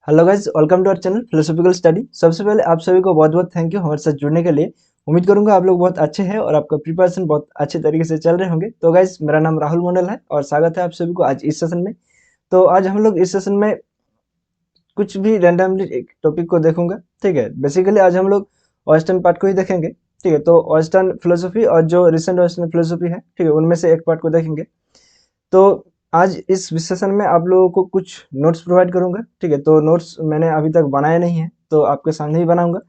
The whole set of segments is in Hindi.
Hello guys, welcome to our channel philosophical study. सबसे पहले आप सभी को बहुत बहुत थैंक यू हमारे साथ जुड़ने के लिए। उम्मीद करूंगा आप लोग बहुत अच्छे हैं और आपका प्रिपरेशन बहुत अच्छे तरीके से चल रहे होंगे। तो गाइज, मेरा नाम राहुल मंडल है और स्वागत है आप सभी को आज इस सेशन में। तो आज हम लोग इस सेशन में कुछ भी रैंडमली एक टॉपिक को देखूंगा। ठीक है, बेसिकली आज हम लोग वेस्टर्न पार्ट को ही देखेंगे। ठीक है, तो वेस्टर्न फिलोसफी और जो रिसेंट वेस्टर्न फिलोसफी है, ठीक है, उनमें से एक पार्ट को देखेंगे। तो आज इस सेशन में आप लोगों को कुछ नोट्स प्रोवाइड करूंगा। ठीक है, तो नोट्स मैंने अभी तक बनाए नहीं है, तो आपके सामने ही बनाऊंगा।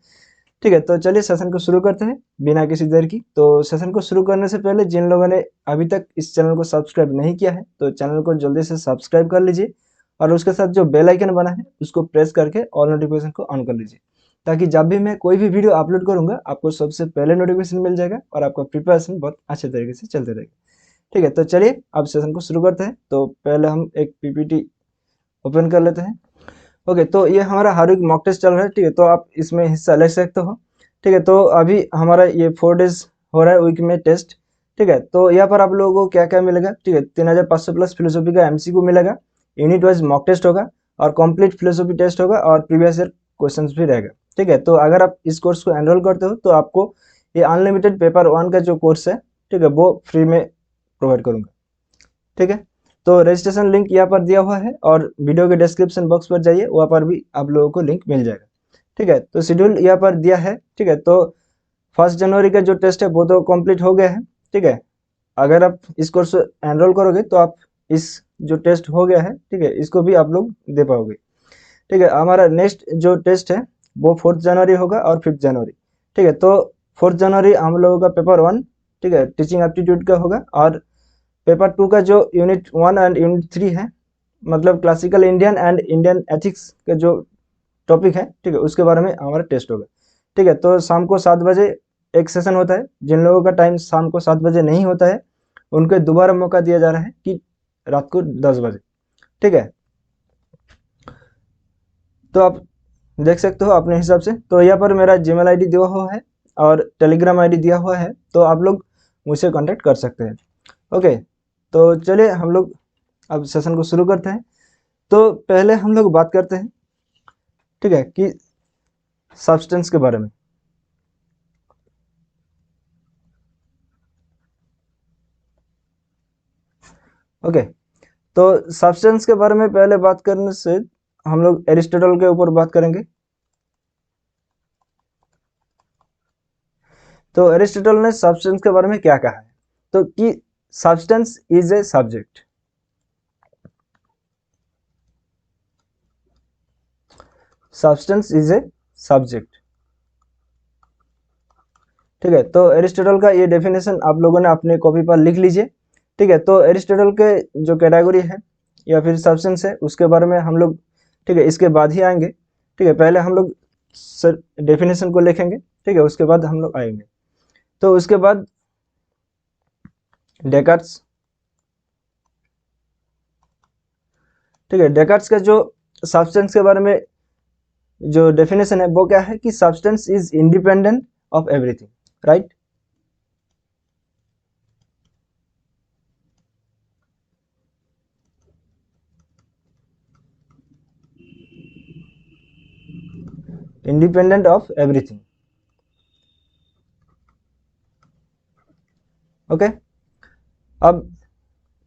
ठीक है, तो चलिए सेशन को शुरू करते हैं बिना किसी देर की। तो सेशन को शुरू करने से पहले जिन लोगों ने अभी तक इस चैनल को सब्सक्राइब नहीं किया है, तो चैनल को जल्दी से सब्सक्राइब कर लीजिए और उसके साथ जो बेल आइकन बना है उसको प्रेस करके ऑल नोटिफिकेशन को ऑन कर लीजिए, ताकि जब भी मैं कोई भी वीडियो अपलोड करूंगा आपको सबसे पहले नोटिफिकेशन मिल जाएगा और आपका प्रिपरेशन बहुत अच्छे तरीके से चलते रहेगा। ठीक है, तो चलिए अब सेशन को शुरू करते हैं। तो पहले हम एक पीपीटी ओपन कर लेते हैं। ओके, तो ये हमारा हर वीक मॉक टेस्ट चल रहा है। ठीक है, तो आप इसमें हिस्सा ले सकते हो। ठीक है, तो अभी हमारा ये 4 डेज हो रहा है वीक में टेस्ट। ठीक है, तो यहाँ पर आप लोगों को क्या क्या मिलेगा। ठीक है, 3500 प्लस फिलोसफी का एमसीक्यू मिलेगा, यूनिट वाइज मॉक टेस्ट होगा और कंप्लीट फिलोसफी टेस्ट होगा और प्रीवियस ईयर क्वेश्चंस भी रहेगा। ठीक है, तो अगर आप इस कोर्स को एनरोल करते हो तो आपको ये अनलिमिटेड पेपर 1 का जो कोर्स है, ठीक है, वो फ्री में प्रोवाइड करूंगा। ठीक है, तो रजिस्ट्रेशन लिंक यहाँ पर दिया हुआ है और वीडियो के डिस्क्रिप्शन बॉक्स पर जाइए, वहाँ पर भी आप लोगों को लिंक मिल जाएगा। ठीक है, तो शेड्यूल यहाँ पर दिया है। ठीक है, तो 1 जनवरी का जो टेस्ट है वो तो कंप्लीट हो गया है। ठीक है, अगर आप इस कोर्स एनरोल करोगे तो आप इस जो टेस्ट हो गया है, ठीक है, इसको भी आप लोग दे पाओगे। ठीक है, हमारा नेक्स्ट जो टेस्ट है वो 4 जनवरी होगा और 5 जनवरी। ठीक है, तो 4 जनवरी हम लोगों का पेपर 1, ठीक है, टीचिंग एप्टीट्यूड का होगा और पेपर 2 का जो यूनिट 1 एंड यूनिट 3 है, मतलब classical Indian and Indian ethics का जो टॉपिक है, ठीक है, उसके बारे में हमारा टेस्ट होगा। ठीक है, तो शाम को 7 बजे एक सेशन होता है। जिन लोगों का टाइम शाम को 7 बजे नहीं होता है उनको दोबारा मौका दिया जा रहा है कि रात को 10 बजे। ठीक है, तो आप देख सकते हो अपने हिसाब से। तो यहाँ पर मेरा जीमेल आईडी दिया हुआ है और टेलीग्राम आईडी दिया हुआ है, तो आप लोग मुझसे कांटेक्ट कर सकते हैं। ओके, तो चलिए हम लोग अब सेशन को शुरू करते हैं। तो पहले हम लोग बात करते हैं, ठीक है, कि सब्सटेंस के बारे में। ओके, तो सब्सटेंस के बारे में पहले बात करने से हम लोग एरिस्टोटल के ऊपर बात करेंगे। तो एरिस्टोटल ने सब्सटेंस के बारे में क्या कहा है, तो कि substance is a subject. Substance is a subject. ठीक है, तो एरिस्टोटल का ये डेफिनेशन आप लोगों ने अपने कॉपी पर लिख लीजिए। ठीक है, तो एरिस्टोटल के जो कैटेगरी है या फिर सब्सटेंस है उसके बारे में हम लोग, ठीक है, इसके बाद ही आएंगे। ठीक है, पहले हम लोग डेफिनेशन को लिखेंगे, ठीक है, उसके बाद हम लोग आएंगे। तो उसके बाद डेकार्ट्स। ठीक है, डेकार्ट्स का जो सब्सटेंस के बारे में जो डेफिनेशन है वो क्या है कि substance is independent of everything, right. Independent of everything. Okay, अब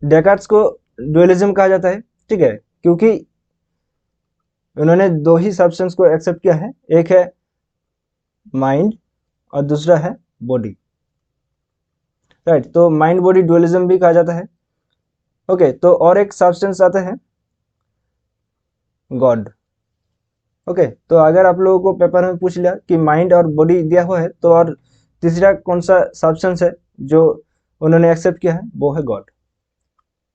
डेकार्ट्स को डुअलिज्म कहा जाता है। ठीक है, क्योंकि उन्होंने दो ही सब्सटेंस को एक्सेप्ट किया है, एक है माइंड और दूसरा है बॉडी, राइट। तो माइंड बॉडी डुअलिज्म भी कहा जाता है। ओके, तो और एक सब्सटेंस आता है गॉड। ओके, तो अगर आप लोगों को पेपर में पूछ लिया कि माइंड और बॉडी दिया हुआ है, तो और तीसरा कौन सा सब्सटेंस है जो उन्होंने एक्सेप्ट किया है, वो है गॉड।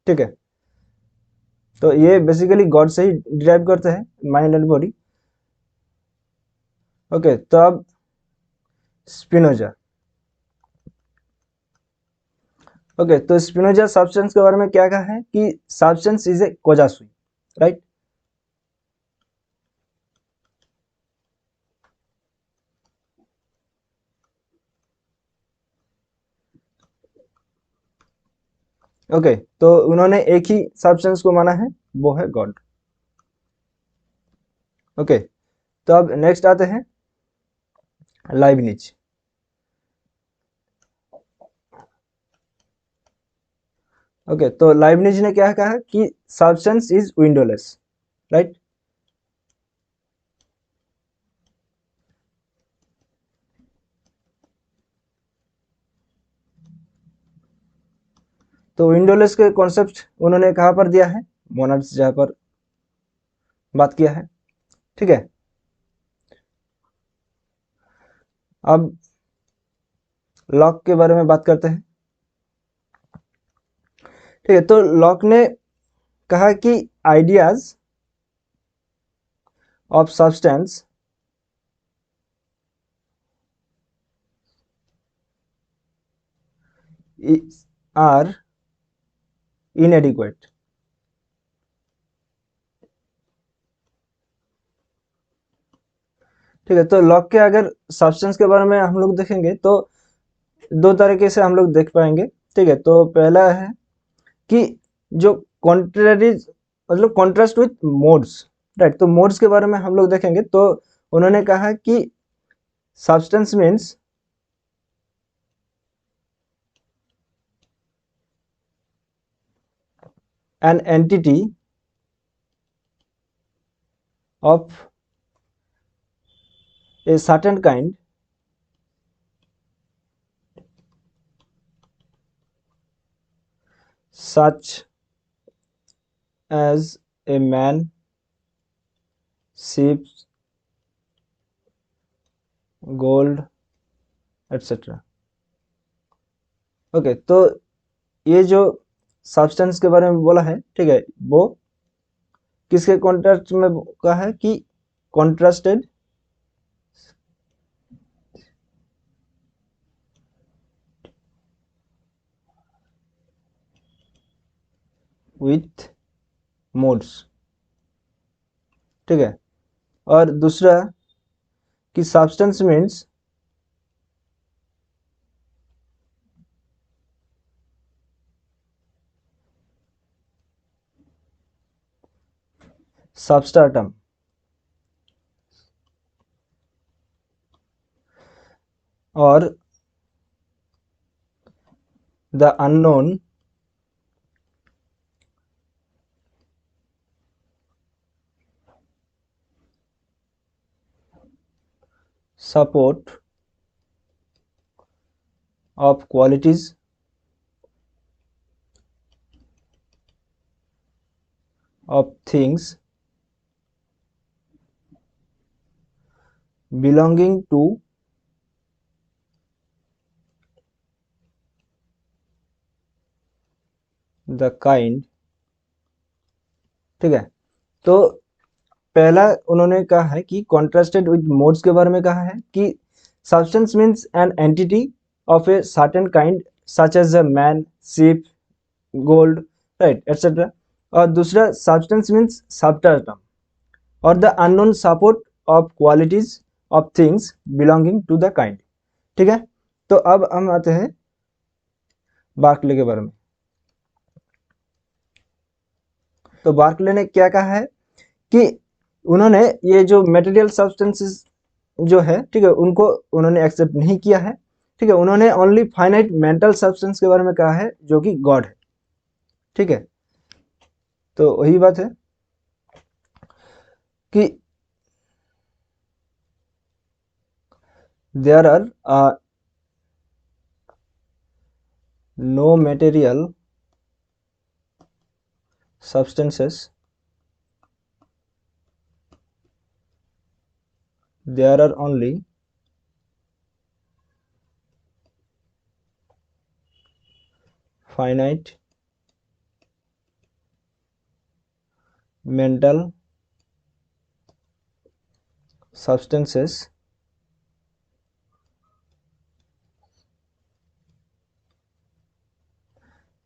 ठीक है, तो ये बेसिकली गॉड से ही डिराइव करते हैं माइंड एंड बॉडी। ओके, तो अब स्पिनोजा। ओके, तो स्पिनोजा सब्सटेंस के बारे में क्या कहा है कि सब्सटेंस इज ए कोजा सुई, राइट। ओके, तो उन्होंने एक ही सब्सटेंस को माना है, वो है गॉड। ओके, तो अब नेक्स्ट आते हैं लाइबनिज। ओके, तो लाइबनिज ने क्या कहा कि सब्सटेंस इज विंडोलेस, राइट। तो विंडोलेस के कॉन्सेप्ट उन्होंने कहाँ पर दिया है, मोनाड्स जहाँ पर बात किया है, ठीक है। अब लॉक के बारे में बात करते हैं, ठीक है। तो लॉक ने कहा कि ideas of substance are inadequate. ठीक है, तो लॉक के अगर सब्सटेंस के बारे में हम लोग देखेंगे तो दो तरीके से हम लोग देख पाएंगे, ठीक है। तो पहला है कि जो कॉन्ट्रेरीज मतलब कॉन्ट्रास्ट विथ मोड्स, राइट। तो मोड्स के बारे में हम लोग देखेंगे तो उन्होंने कहा कि substance means an entity of a certain kind such as a man, sheep, gold, etc. Okay, तो ये जो सब्सटेंस के बारे में बोला है, ठीक है, वो किसके कॉन्ट्रास्ट में कहा है कि कॉन्ट्रास्टेड विथ मोड्स, ठीक है। और दूसरा कि सब्सटेंस मीन्स सबस्ट्रेटम, और the unknown support of qualities of things belonging to the kind, ठीक है। तो पहला उन्होंने कहा है कि कॉन्ट्रास्टेड विद मोड्स के बारे में कहा है कि substance means an entity of a certain kind such as a man, ship, gold, right, etcetera. और दूसरा सब्सटेंस मीन्स सबस्ट्रेटम और the unknown support of qualities of things belonging to the kind, ठीक है। तो अब हम आते हैं बार्कले के बारे में। तो बार्कले ने क्या कहा है कि उन्होंने ये जो मटेरियल सब्सटेंसेस जो है, ठीक है, उनको उन्होंने एक्सेप्ट नहीं किया है, ठीक है। उन्होंने ओनली फाइनाइट मेंटल सब्सटेंस के बारे में कहा है जो कि गॉड है, ठीक है। तो वही बात है कि there are no material substances, there are only finite mental substances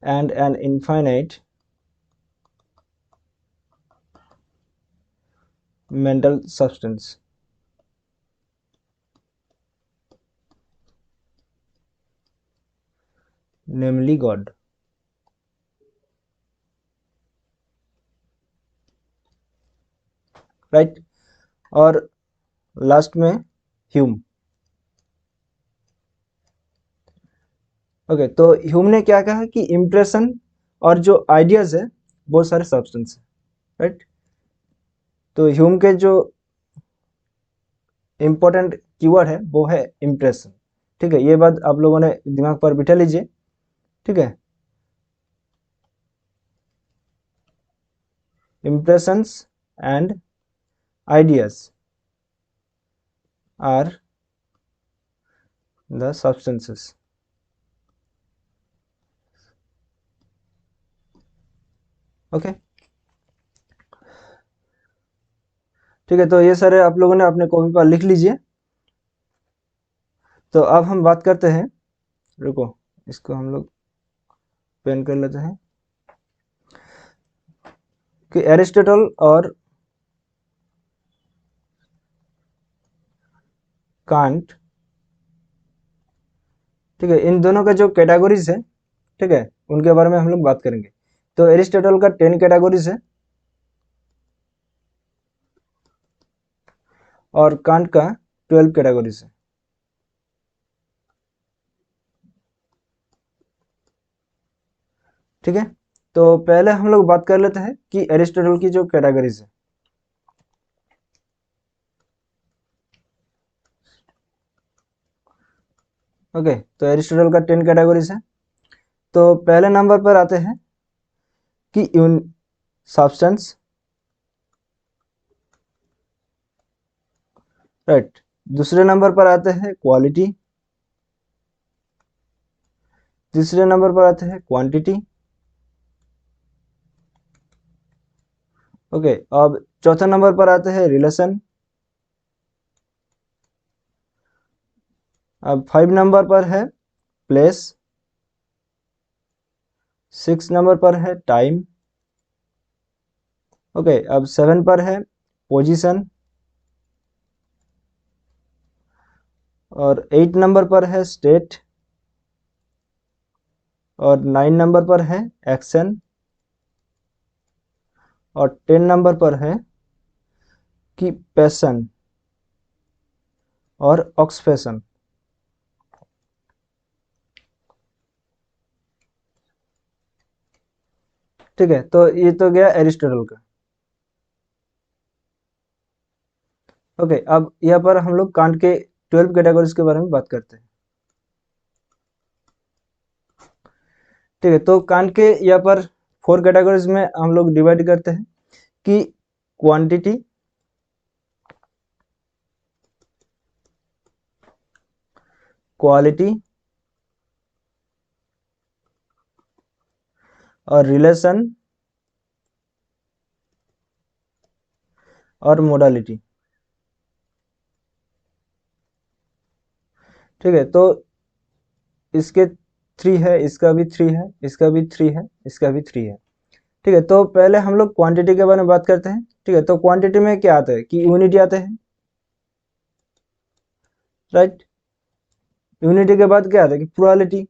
and an infinite mental substance, namely God, right। और लास्ट में ह्यूम। ओके, तो ह्यूम ने क्या कहा कि इम्प्रेशन और जो आइडियाज है बहुत सारे सब्सटेंस है, राइट। तो ह्यूम के जो इम्पोर्टेंट कीवर्ड है वो है इम्प्रेशन। ठीक है, ये बात आप लोगों ने दिमाग पर बिठा लीजिए। ठीक है, impressions and ideas are the substances। Okay, ठीक है, तो ये सारे आप लोगों ने अपने कॉपी पर लिख लीजिए। तो अब हम बात करते हैं, रुको इसको हम लोग पेन कर लेते हैं, कि एरिस्टोटल और कांट, ठीक है, इन दोनों का जो कैटेगरीज है, ठीक है, उनके बारे में हम लोग बात करेंगे। तो एरिस्टोटल का 10 कैटेगरीज है और कांट का 12 कैटेगरीज है। ठीक है, तो पहले हम लोग बात कर लेते हैं कि एरिस्टोटल की जो कैटेगरीज है। ओके, तो एरिस्टोटल का 10 कैटेगरीज है। तो पहले नंबर पर आते हैं कि सब्सटेंस, राइट। दूसरे नंबर पर आते हैं क्वालिटी। तीसरे नंबर पर आते हैं क्वांटिटी। ओके, अब चौथा नंबर पर आते हैं रिलेशन। अब 5 नंबर पर है प्लेस। 6 नंबर पर है टाइम। ओके, अब 7 पर है पोजीशन। और 8 नंबर पर है स्टेट। और 9 नंबर पर है एक्शन। और 10 नंबर पर है कि पैशन और ऑक्सपेशन। ठीक है, तो ये तो गया एरिस्टोटल का। ओके, अब यहाँ पर हम लोग कांट के 12 कैटेगरीज के बारे में बात करते हैं। ठीक है, तो कांट के यहाँ पर 4 कैटेगरीज में हम लोग डिवाइड करते हैं कि क्वांटिटी, क्वालिटी और रिलेशन और मोडालिटी। ठीक है, तो इसके 3 है, इसका भी 3 है, इसका भी 3 है, इसका भी 3 है। ठीक है, तो पहले हम लोग क्वांटिटी के बारे में बात करते हैं। ठीक है, तो क्वांटिटी में क्या आता है कि यूनिटी आते हैं, राइट। यूनिटी के बाद क्या आता है कि प्लुरलिटी।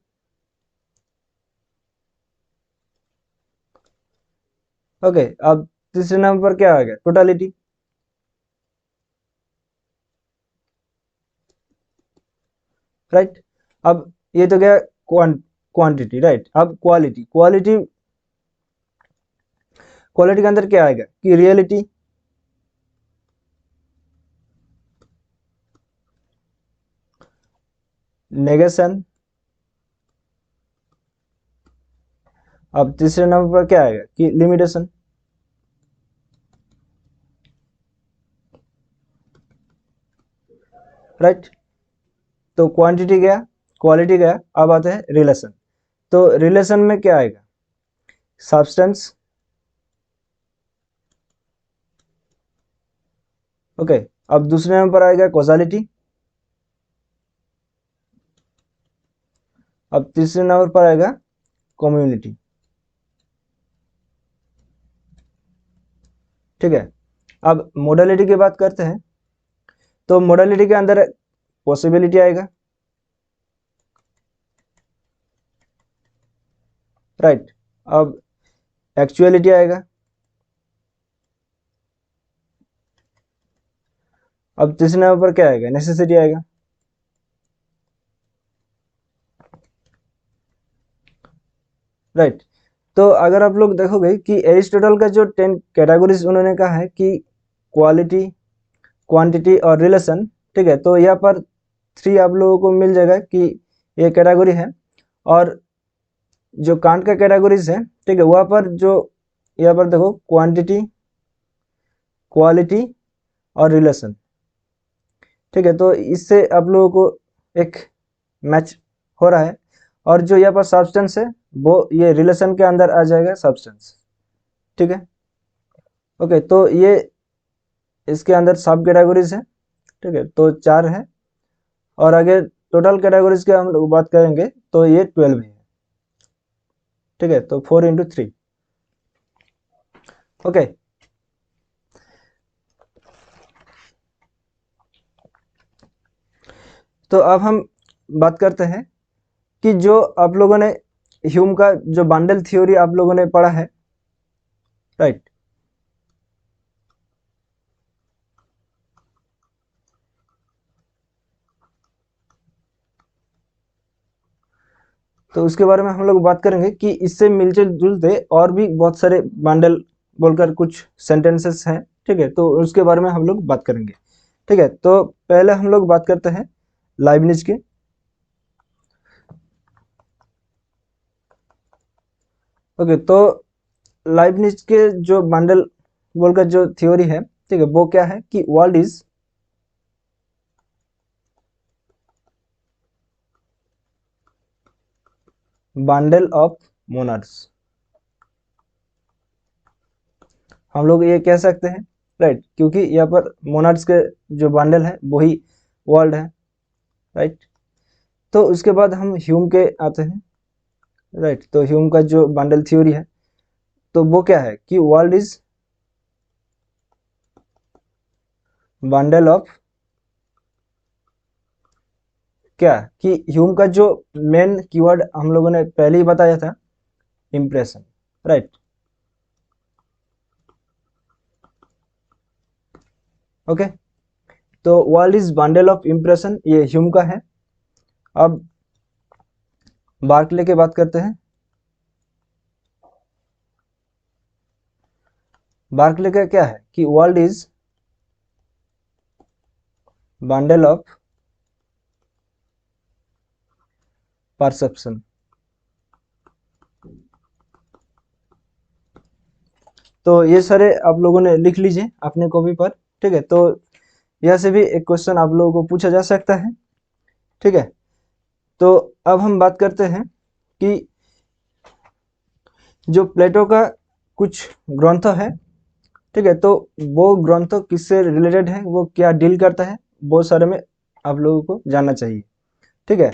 ओके, अब तीसरे नंबर पर क्या आ गया, टोटलिटी, राइट। अब ये तो गया क्वांटिटी, राइट। अब क्वालिटी, क्वालिटी के अंदर क्या आएगा कि रियलिटी, नेगेशन। अब तीसरे नंबर पर क्या आएगा कि लिमिटेशन, राइट। तो क्वांटिटी गया, क्वालिटी गया, अब आता है रिलेशन। तो रिलेशन में क्या आएगा, सब्सटेंस। ओके, अब दूसरे नंबर पर आएगा कॉजालिटी। अब तीसरे नंबर पर आएगा कम्युनिटी। ठीक है, अब मोडालिटी की बात करते हैं। तो मोडालिटी के अंदर पॉसिबिलिटी आएगा, राइट। अब एक्चुअलिटी आएगा। अब तीसरे नंबर पर क्या आएगा, नेसेसिटी आएगा। राइट। तो अगर आप लोग देखोगे कि एरिस्टोटल का जो 10 कैटेगरीज उन्होंने कहा है कि क्वालिटी, क्वांटिटी और रिलेशन, ठीक है, तो यहाँ पर 3 आप लोगों को मिल जाएगा कि ये कैटेगरी है। और जो कांट का कैटेगरीज है, ठीक है, वहाँ पर जो यहाँ पर देखो क्वांटिटी, क्वालिटी और रिलेशन, ठीक है, तो इससे आप लोगों को एक मैच हो रहा है। और जो यहाँ पर सब्सटेंस है वो ये रिलेशन के अंदर आ जाएगा, सब्सटेंस, ठीक है। ओके, तो ये इसके अंदर सब कैटेगरीज है, ठीक है, तो 4 है। और आगे टोटल कैटेगरीज की हम लोग बात करेंगे तो ये 12 है, ठीक है, तो 4 इंटू 3। ओके, तो अब हम बात करते हैं कि जो आप लोगों ने ह्यूम का जो बंडल थ्योरी आप लोगों ने पढ़ा है, राइट। तो उसके बारे में हम लोग बात करेंगे कि इससे मिलते जुलते और भी बहुत सारे बंडल बोलकर कुछ सेंटेंसेस हैं, ठीक है, तो उसके बारे में हम लोग बात करेंगे, ठीक है। तो पहले हम लोग बात करते हैं लाइबनिज की। ओके, तो लाइबनिज के जो बंडल बोलकर जो थ्योरी है, ठीक है, वो क्या है कि वर्ल्ड इज बंडल ऑफ मोनाड्स। हम लोग ये कह सकते हैं, राइट, क्योंकि यहाँ पर मोनाड्स के जो बंडल है वही वर्ल्ड है, राइट। तो उसके बाद हम ह्यूम के आते हैं, राइट। तो ह्यूम का जो बंडल थ्योरी है, तो वो क्या है कि वर्ल्ड इज बंडल ऑफ, क्या कि ह्यूम का जो मेन कीवर्ड हम लोगों ने पहले ही बताया था, इंप्रेशन, राइट। ओके, तो world is bundle of impression ये ह्यूम का है। अब बार्कले की बात करते हैं। बार्कले का क्या है कि world is bundle of perception. तो ये सारे आप लोगों ने लिख लीजिए अपने कॉपी पर, ठीक है। तो यह से भी एक क्वेश्चन आप लोगों को पूछा जा सकता है, ठीक है। तो अब हम बात करते हैं कि जो प्लेटो का कुछ ग्रंथ है, ठीक है, तो वो ग्रंथ किससे रिलेटेड है, वो क्या डील करता है, वो सारे में आप लोगों को जानना चाहिए, ठीक है।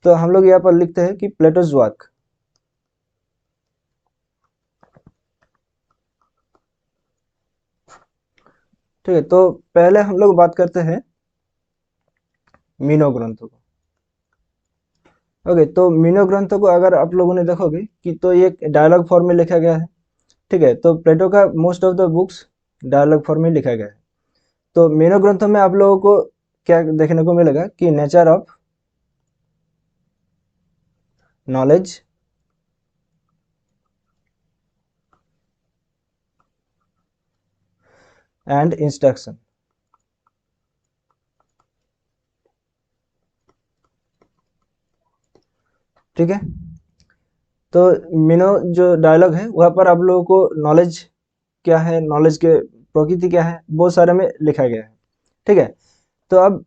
तो हम लोग यहाँ पर लिखते हैं कि प्लेटोज वर्क, ठीक है। तो पहले हम लोग बात करते हैं मीनो ग्रंथों को। ओके, तो मीनो ग्रंथों को अगर आप लोगों ने देखोगे कि तो ये डायलॉग फॉर्म में लिखा गया है, ठीक है। तो प्लेटो का most of the books dialogue form में लिखा गया है। तो मीनो ग्रंथों में आप लोगों को क्या देखने को मिलेगा कि nature of knowledge, and instruction, ठीक है। तो मीनो जो डायलॉग है वहां पर आप लोगों को नॉलेज क्या है, नॉलेज के प्रकृति क्या है, वो सारे में लिखा गया है, ठीक है। तो अब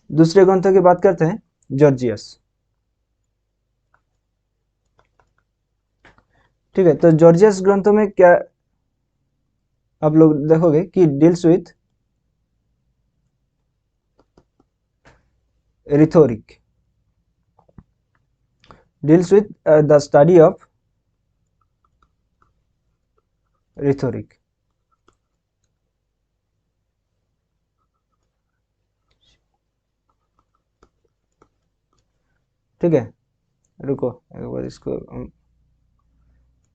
दूसरे ग्रंथों की बात करते हैं, जॉर्जियस, ठीक है। तो जॉर्जियस ग्रंथों में क्या आप लोग देखोगे कि deals with rhetoric, deals with the study of rhetoric, ठीक है। रुको एक बार इसको हम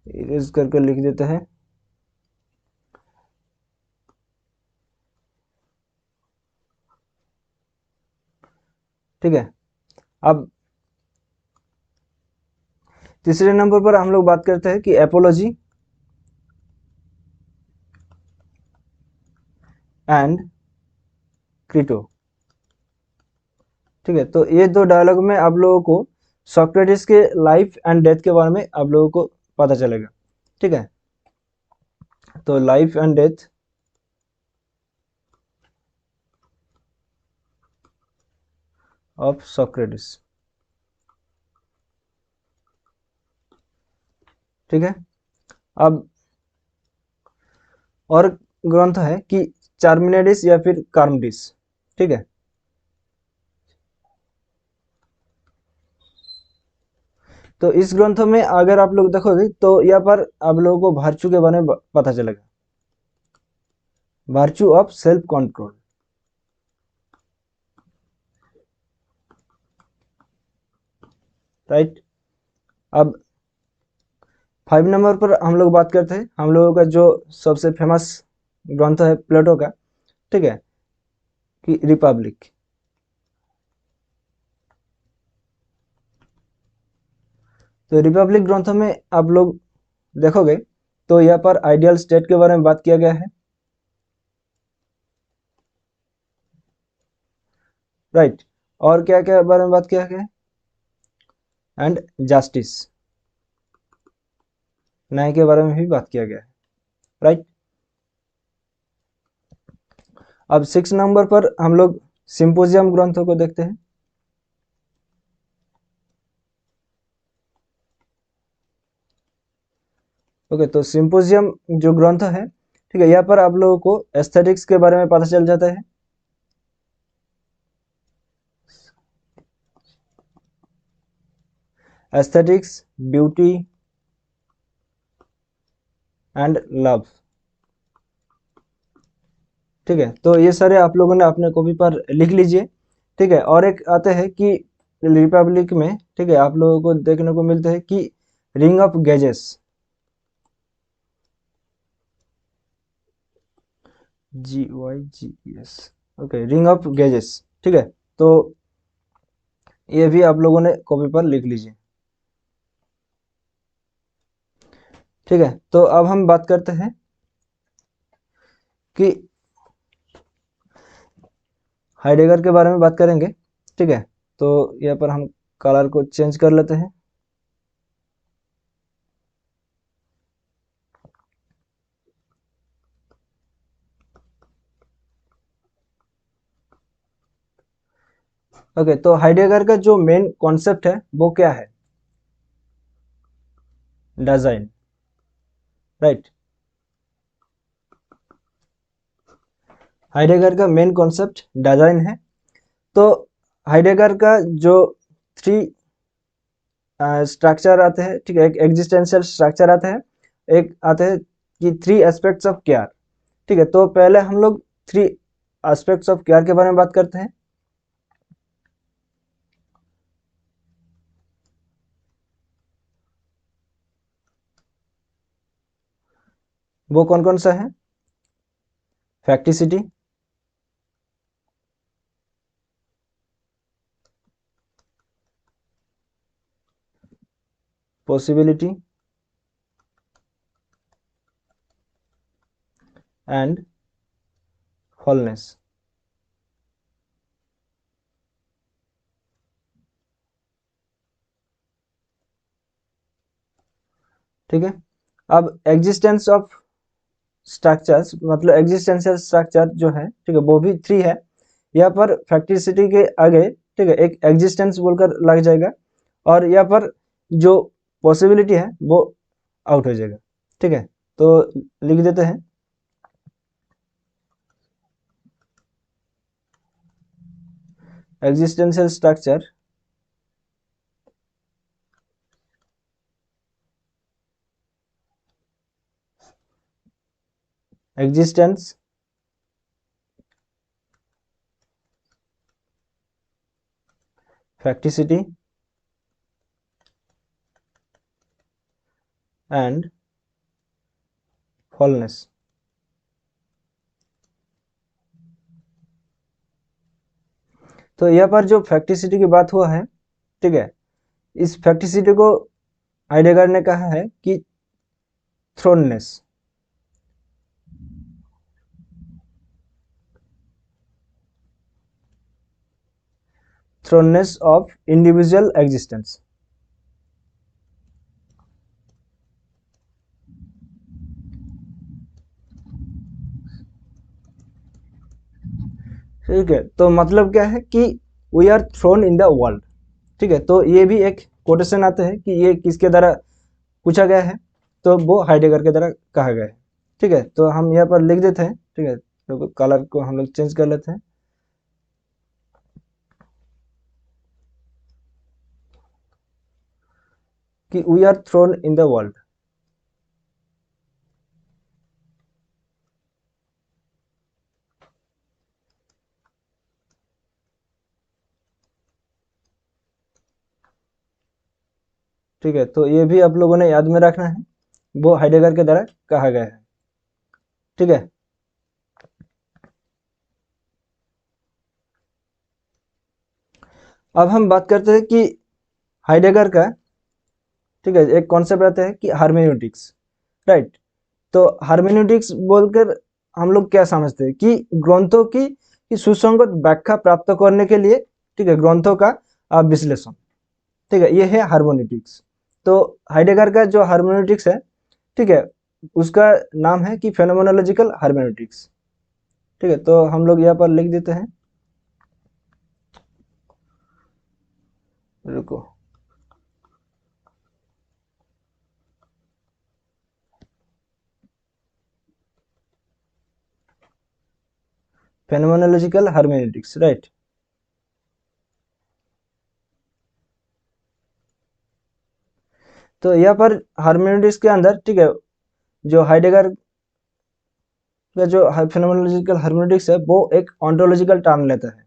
इरेज करके लिख देते हैं। ठीक है। अब तीसरे नंबर पर हम लोग बात करते हैं कि एपोलॉजी एंड क्रीटो। ठीक है, तो ये दो डायलॉग में आप लोगों को सोक्रेटिस के लाइफ एंड डेथ के बारे में आप लोगों को पता चलेगा। ठीक है, तो life and death of Socrates. ठीक है, अब और ग्रंथ है कि चार्मिनेडिस या फिर कार्मडिस। ठीक है, तो इस ग्रंथ में अगर आप लोग देखोगे तो यहाँ पर आप लोगों को वर्च्यू के बारे में पता चलेगा, virtue of self control. Right. अब 5 नंबर पर हम लोग बात करते हैं हम लोगों का जो सबसे फेमस ग्रंथ है प्लेटो का। ठीक है, कि रिपब्लिक। तो रिपब्लिक ग्रंथ में आप लोग देखोगे तो यहाँ पर आइडियल स्टेट के बारे में बात किया गया है। राइट, और क्या क्या बारे में बात किया गया है? एंड जस्टिस, न्याय के बारे में भी बात किया गया है। राइट। अब 6 नंबर पर हम लोग सिंपोजियम ग्रंथों को देखते हैं। ओके, तो सिंपोजियम जो ग्रंथ है, ठीक है, यहाँ पर आप लोगों को एस्थेटिक्स के बारे में पता चल जाता है। Aesthetics, beauty and love. ठीक है, तो ये सारे आप लोगों ने अपने कॉपी पर लिख लीजिए। ठीक है, और एक आते हैं कि रिपब्लिक में, ठीक है, आप लोगों को देखने को मिलता है कि ring of Gyges. GYGES। Okay, ring of Gyges. ठीक है, तो ये भी आप लोगों ने कॉपी पर लिख लीजिए। ठीक है, तो अब हम बात करते हैं कि हाइडेगर के बारे में बात करेंगे। ठीक है, तो यहाँ पर हम कलर को चेंज कर लेते हैं। ओके, तो हाइडेगर का जो मेन कॉन्सेप्ट है वो क्या है? डिजाइन। राइट। हाइडेगर का मेन कॉन्सेप्ट डिजाइन है। तो हाइडेगर का जो 3 स्ट्रक्चर आते हैं, ठीक है, एक एग्जिस्टेंशियल स्ट्रक्चर आता है, एक आते हैं कि 3 एस्पेक्ट्स ऑफ केयर। ठीक है, तो पहले हम लोग 3 एस्पेक्ट्स ऑफ केयर के बारे में बात करते हैं। वो कौन कौन सा है? फैक्टिसिटी, पॉसिबिलिटी एंड फॉलनेस। ठीक है, अब एग्जिस्टेंस ऑफ स्ट्रक्चर्स मतलब एग्जिस्टेंशियल स्ट्रक्चर जो है, ठीक है, वो भी 3 है। यहाँ पर फैक्टिसिटी के आगे, ठीक है, एक एग्जिस्टेंस बोलकर लग जाएगा, और यहाँ पर जो पॉसिबिलिटी है वो आउट हो जाएगा। ठीक है, तो लिख देते हैं एग्जिस्टेंशियल स्ट्रक्चर एग्जिस्टेंस फैक्टिसिटी एंड फॉलनेस। तो यहाँ पर जो फैक्टिसिटी की बात हुआ है, ठीक है, इस फैक्टिसिटी को हाइडेगर ने कहा है कि thrownness, thrownness of individual existence. ठीक है, तो मतलब क्या है कि we are thrown in the world. ठीक है, तो ये भी एक कोटेशन आता है कि ये किसके द्वारा पूछा गया है, तो वो हाइडेगर के द्वारा कहा गया है। ठीक है, तो हम यहाँ पर लिख देते हैं। ठीक है, तो कलर को हम लोग चेंज कर लेते हैं कि we are thrown in the world. ठीक है, तो ये भी आप लोगों ने याद में रखना है, वो हाइडेगर के द्वारा कहा गया है। ठीक है, अब हम बात करते हैं कि हाइडेगर का, ठीक है, एक कॉन्सेप्ट आता है कि हार्मेन्यूटिक्स, राइट। तो हार्मेन्यूटिक्स बोलकर हम लोग क्या समझते हैं कि ग्रंथों की सुसंगत व्याख्या प्राप्त करने के लिए, ठीक है, ग्रंथों का विश्लेषण। ठीक है, ये है हार्मेन्यूटिक्स। तो हाइडेगर का जो हार्मेन्यूटिक्स है, ठीक है, उसका नाम है कि फेनोमेनोलॉजिकल हार्मेन्यूटिक्स। ठीक है, तो हम लोग यहाँ पर लिख देते हैं, रुको, फेनोमेनोलॉजिकल हार्मेन्यूटिक्स, राइट। तो यहाँ पर हार्मेन्यूटिक्स के अंदर, ठीक है, जो हाइडेगर का जो फेनोमेनोलॉजिकल हार्मेन्यूटिक्स है, वो एक ऑन्टोलॉजिकल टर्म लेता है।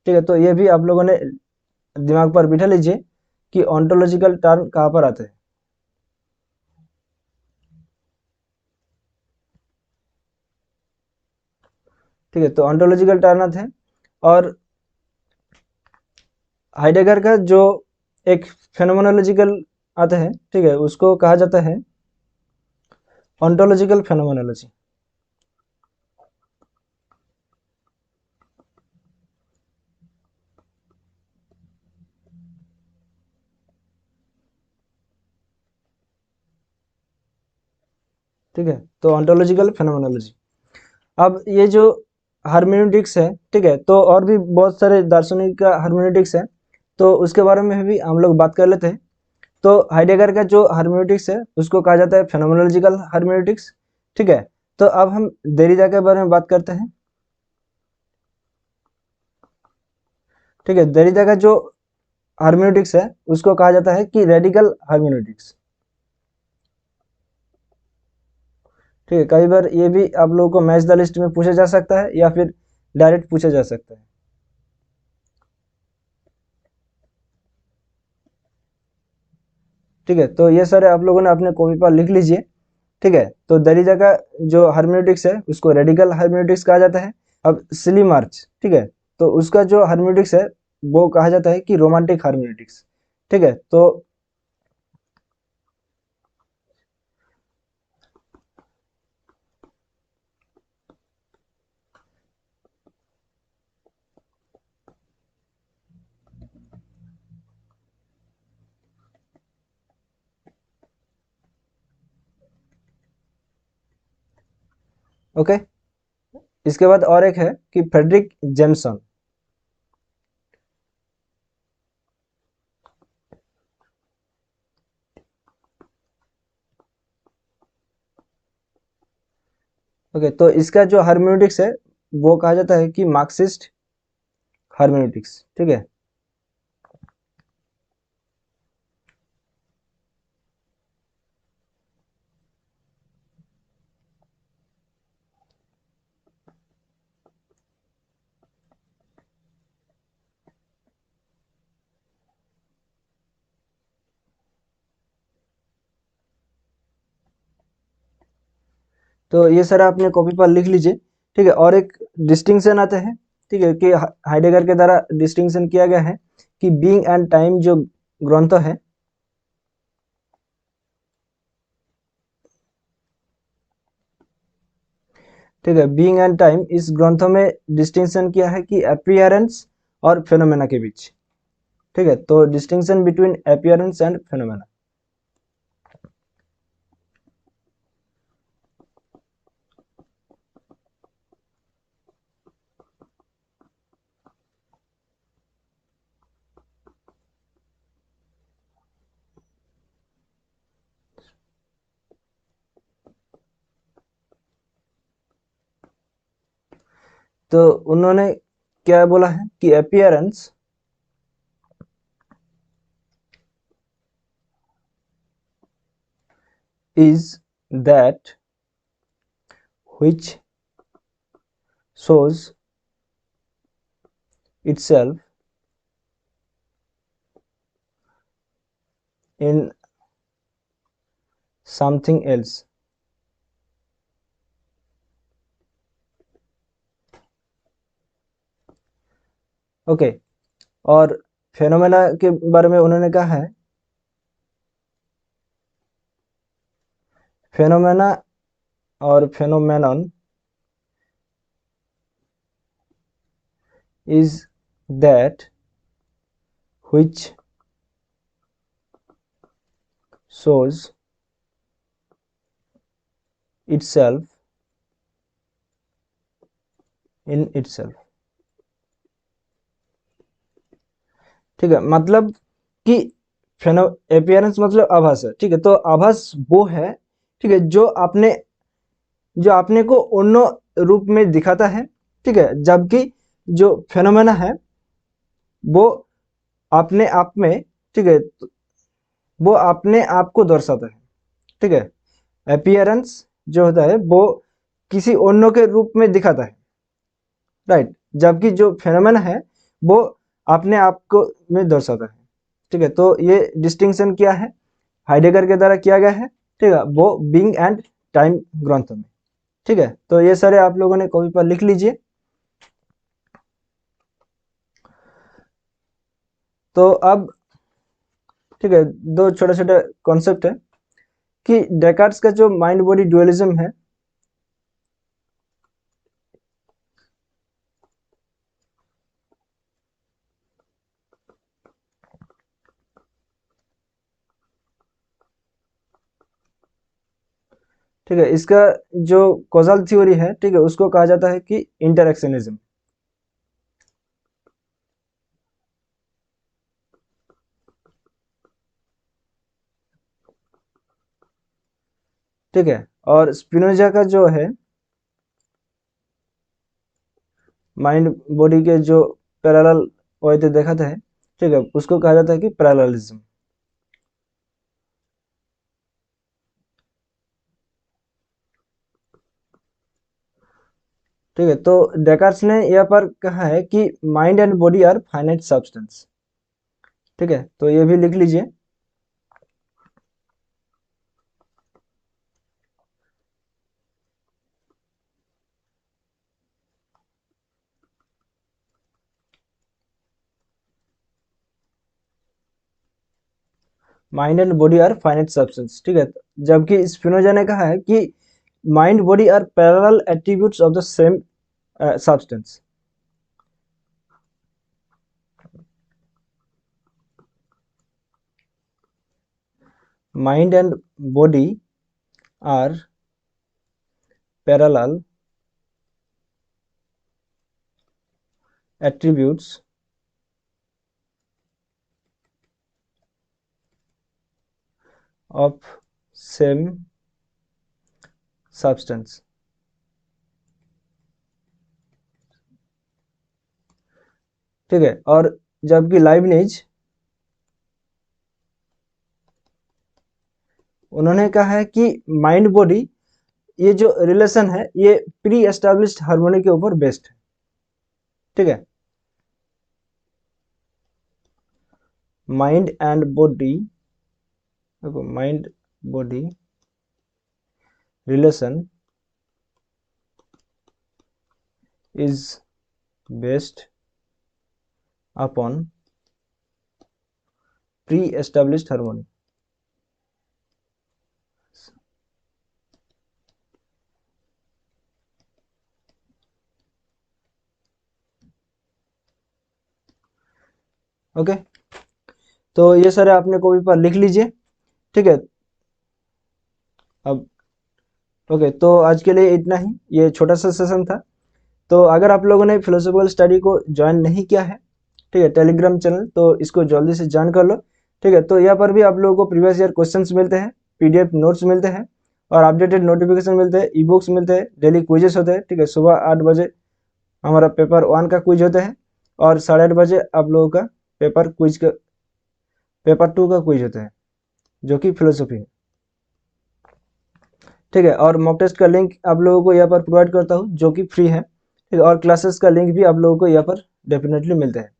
ठीक है, तो ये भी आप लोगों ने दिमाग पर बिठा लीजिए कि ऑन्टोलॉजिकल टर्म कहाँ पर आते हैं। ठीक है, तो ऑन्टोलॉजिकल टर्म आते हैं, और हाइडेगर का जो एक फेनोमेनोलॉजिकल आता है, ठीक है, उसको कहा जाता है ऑन्टोलॉजिकल फेनोमेनोलॉजी। ठीक है, तो ऑन्टोलॉजिकल फेनोमेनोलॉजी। अब ये जो हार्मेन्यूटिक्स है, ठीक है, तो और भी बहुत सारे दार्शनिक का हार्मेन्यूटिक्स है, तो उसके बारे में भी हम लोग बात कर लेते हैं। तो हाइडेगर का जो हार्मेन्यूटिक्स है, उसको कहा जाता है फेनोमेनोलॉजिकल हार्मेन्यूटिक्स। ठीक है, तो अब हम देरिदा के बारे में बात करते हैं। ठीक है, देरिदा का जो हार्मेन्यूटिक्स है, उसको कहा जाता है कि रेडिकल हार्मेन्यूटिक्स। ठीक है, कई बार ये भी आप लोगों को मैच द लिस्ट में पूछा जा सकता है, या फिर डायरेक्ट पूछा जा सकता है। ठीक है, तो ये सारे आप लोगों ने अपने कॉपी पर लिख लीजिए। ठीक है, तो दरिजा का जो हार्मेन्यूटिक्स है, उसको रेडिकल हार्मेन्यूटिक्स कहा जाता है। अब सिली मार्च, ठीक है, तो उसका जो हार्मेन्यूटिक्स है, वो कहा जाता है कि रोमांटिक हार्मेन्यूटिक्स। ठीक है, तो ओके, इसके बाद और एक है कि फ्रेडरिक जेम्सन। ओके, तो इसका जो हार्मेन्यूटिक्स है, वो कहा जाता है कि मार्क्सिस्ट हार्मेन्यूटिक्स। ठीक है, तो ये सारा अपने कॉपी पर लिख लीजिए। ठीक है, और एक डिस्टिंक्शन आता है ठीक है, कि हाइडेगर के द्वारा डिस्टिंक्शन किया गया है कि बीइंग एंड टाइम जो ग्रंथ है, ठीक है, बीइंग एंड टाइम इस ग्रंथों में डिस्टिंक्शन किया है कि अपीयरेंस और फेनोमेना के बीच। ठीक है, तो distinction between appearance and phenomena. तो उन्होंने क्या बोला है कि appearance is that which shows itself in something else। Okay, और फेनोमेना के बारे में उन्होंने कहा है, फेनोमेना और phenomenon is that which shows itself in itself। ठीक है, मतलब कि फेनो अपीयरेंस मतलब आभास है। ठीक है, तो आभास वो है, ठीक है, जो अपने को अन्य रूप में दिखाता है। ठीक है, जबकि जो फेनोमेना है वो अपने आप में, ठीक है, वो अपने आप को दर्शाता है। ठीक है, अपीयरेंस जो होता है वो किसी अन्य के रूप में दिखाता है, राइट, जबकि जो फेनोमेना है वो अपने आप को में दर्शाता है। ठीक है, तो ये डिस्टिंक्शन क्या है, हाइडेगर के द्वारा किया गया है। ठीक है, वो बीइंग एंड टाइम ग्रंथ में। ठीक है, तो ये सारे आप लोगों ने कॉपी पर लिख लीजिए। तो अब ठीक है, दो छोटे छोटे कॉन्सेप्ट है कि डेकार्ट्स का जो माइंड बॉडी डुअलिज्म है, ठीक है, इसका जो कॉजल थ्योरी है, ठीक है, उसको कहा जाता है कि इंटरएक्शनिज्म। ठीक है, और स्पिनोजा का जो है माइंड बॉडी के जो पैरेलल वैसे देखा था, ठीक है, उसको कहा जाता है कि पैरेललिज्म। ठीक है, तो डेकार्ट्स ने यहाँ पर कहा है कि mind and body are finite substance. ठीक है, तो ये भी लिख लीजिए। Mind and body are finite substance. ठीक है, जबकि स्पिनोजा ने कहा है कि mind body are parallel attributes of the same substance. Mind and body are parallel attributes of same substance। ठीक है, और जबकि लाइबनिज उन्होंने कहा है कि माइंड बॉडी ये जो रिलेशन है ये प्री एस्टेब्लिश्ड हार्मोनी के ऊपर बेस्ड है। ठीक है, माइंड एंड बॉडी, देखो mind body relation is based upon pre established harmony. Okay, तो ये सारे आपने कॉपी पर लिख लीजिए, ठीक है। अब ओके, तो आज के लिए इतना ही, ये छोटा सा सेशन था। तो अगर आप लोगों ने फिलोसॉफिकल स्टडी को ज्वाइन नहीं किया है, ठीक है, टेलीग्राम चैनल, तो इसको जल्दी से ज्वाइन कर लो, ठीक है। तो यहाँ पर भी आप लोगों को प्रीवियस ईयर क्वेश्चंस मिलते हैं, पीडीएफ नोट्स मिलते हैं और अपडेटेड नोटिफिकेशन मिलते हैं, ई बुक्स मिलते हैं, डेली क्विजेस होते हैं, ठीक है। सुबह 8 बजे हमारा पेपर 1 का क्विज होता है और 8:30 बजे आप लोगों का पेपर 2 का क्विज होता है, जो कि फिलोसॉफी है, ठीक है। और मॉक टेस्ट का लिंक आप लोगों को यहाँ पर प्रोवाइड करता हूँ, जो कि फ्री है, ठीक है। और क्लासेस का लिंक भी आप लोगों को यहाँ पर डेफिनेटली मिलता है।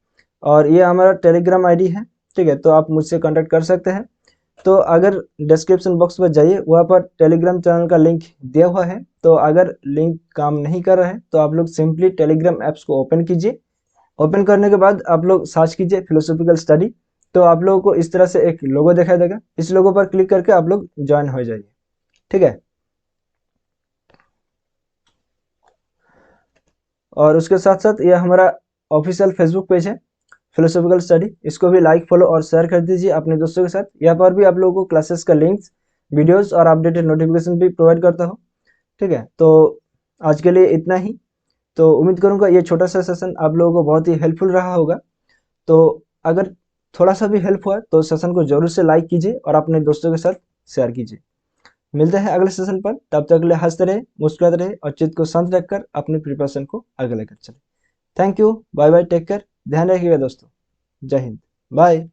और ये हमारा टेलीग्राम आईडी है, ठीक है, तो आप मुझसे कांटेक्ट कर सकते हैं। तो अगर डिस्क्रिप्शन बॉक्स में जाइए, वहाँ पर टेलीग्राम चैनल का लिंक दिया हुआ है। तो अगर लिंक काम नहीं कर रहा है तो आप लोग सिंपली टेलीग्राम ऐप्स को ओपन कीजिए। ओपन करने के बाद आप लोग सर्च कीजिए फिलोसॉफिकल स्टडी, तो आप लोगों को इस तरह से एक लोगो दिखाई देगा, इस लोगो पर क्लिक करके आप लोग ज्वाइन हो जाइए, ठीक है। और उसके साथ साथ ये हमारा ऑफिशियल फेसबुक पेज है फिलोसॉफिकल स्टडी, इसको भी लाइक फॉलो और शेयर कर दीजिए अपने दोस्तों के साथ। यहाँ पर भी आप लोगों को क्लासेस का लिंक्स, वीडियोस और अपडेटेड नोटिफिकेशन भी प्रोवाइड करता हूँ, ठीक है। तो आज के लिए इतना ही। तो उम्मीद करूंगा ये छोटा सा सेशन आप लोगों को बहुत ही हेल्पफुल रहा होगा। तो अगर थोड़ा सा भी हेल्प हुआ तो सेशन को जरूर से लाइक कीजिए और अपने दोस्तों के साथ शेयर कीजिए। मिलते हैं अगले सेशन पर, तब तक के लिए हंसते रहे, मुस्कुराते रहे और चित्त को शांत रखकर अपनी प्रिपरेशन को आगे लेकर चले। Thank you, bye bye, take care, ध्यान रखिएगा दोस्तों। जय हिंद, बाय।